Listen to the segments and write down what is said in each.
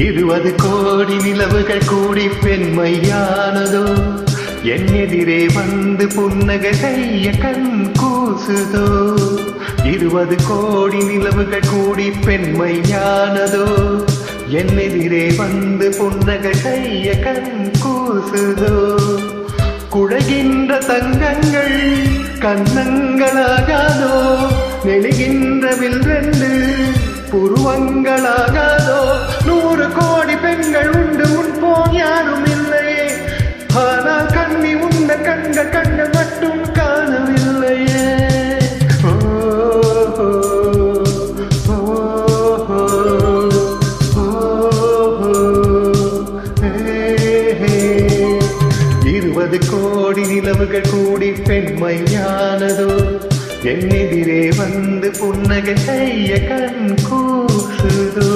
இருபது கோடி நிலவுகள் கூடி பெண்மையானதோ, என் எதிரே வந்து புன்னகை செய்ய கண் கூசுதோ. 20 கோடி நிலவுகள் கூடி பெண்மையானதோ, என் எதிரே வந்து புன்னகை செய்ய கண் கூசுதோ. குழைகின்ற தங்கங்கள் கன்னங்களாகாதோ, நெளிகின்ற வில்வெண்டு புருவங்களாகாதோ. 100 கோடி பெண்கள் உண்டு, உன் போல் யாரும் இல்லையே. ஆனால் கண்ணி உண்ட கண்கள் கண்கள் மட்டும் காணவில்லையே. கோடி நிலவுகள் கூடி பெண்மையானதோ, என் எதிரே வந்து புன்னகை செய்ய கண் கூசுதோ.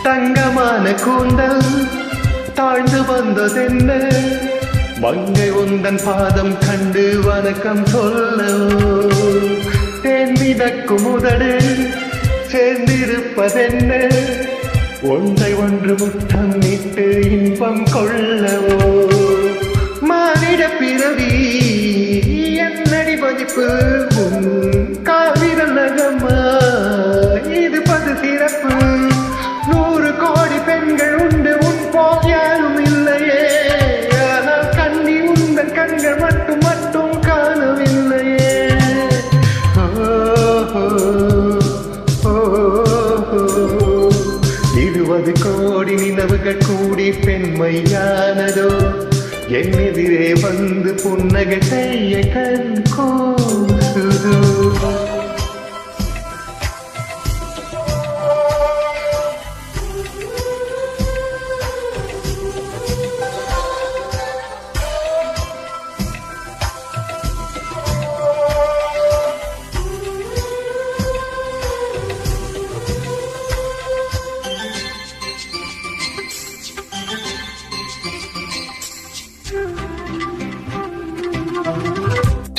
தங்கமான கூந்தல் தாழ்ந்து வந்ததென்ன, மங்கை உந்தன் பாதம் கண்டு வணக்கம் சொல்லவோ. தேன் மிதக்கும் உதடு சேர்ந்திருப்பதென்ன, ஒன்றை ஒன்று முத்தம் இட்டு இன்பம் கொள்ளவோ. மானிட பிறவி என்னடி பதிப்பு, உன் காவிரல் நகமா இது பது சிறப்பு. 100 கோடி பெண்கள் உண்டு, உன் போல் யாரும் இல்லையே. ஆனால் கண்ணி உந்தன் கண்கள் மட்டும் மட்டும் காணவில்லையே. 20 கோடி நிலவுகள் கூடி பெண்மையானதோ, என் எதிரே வந்து புன்னகை செய்ய கண் கூசுதோ.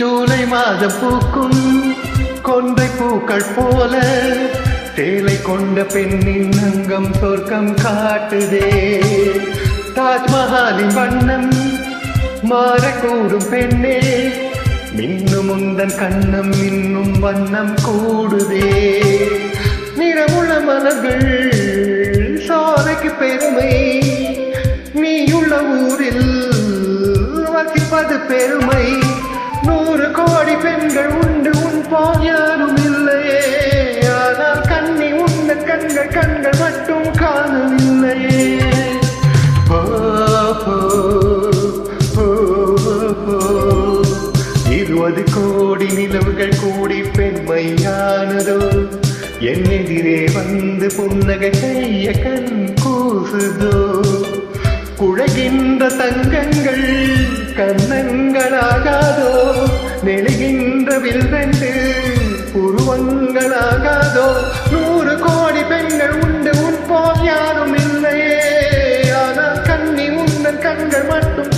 ஜூலை மாதம் பூக்கும் கொன்றை பூக்கள் போல, சேலை கொண்ட பெண்ணின் அங்கம் சொர்க்கம் காட்டுதே. தாஜ்மஹாலின் வண்ணம் மாறக்கூடும் பெண்ணே, மின்னும் உந்தன் கண்ணம் இன்னும் வண்ணம் கூடுதே. நிறமுள்ள மலர்கள் சோலைக்கு பெருமை, நீயுள்ள ஊரில் வசிப்பது பெருமை. 100 கோடி பெண்கள் உண்டு, உன் போல் யாரும் இல்லையே. ஆனால் கண்ணி உந்த கண்கள் கண்கள் மட்டும் காணவில்லையே. 20 கோடி நிலவுகள் கூடி பெண்மையானதோ, என் எதிரே வந்து புன்னகை செய்ய கண் கூசுதோ. குழைகின்ற தங்கங்கள் கன்னங்களாகாதோ, நெளிகின்ற வில்வெண்டு புருவங்களாகாதோ. 100 கோடி பெண்கள் உண்டு, உன் போல் யாரும் இல்லையே. ஆனால் கண்ணி உந்தன் கண்கள் மட்டும்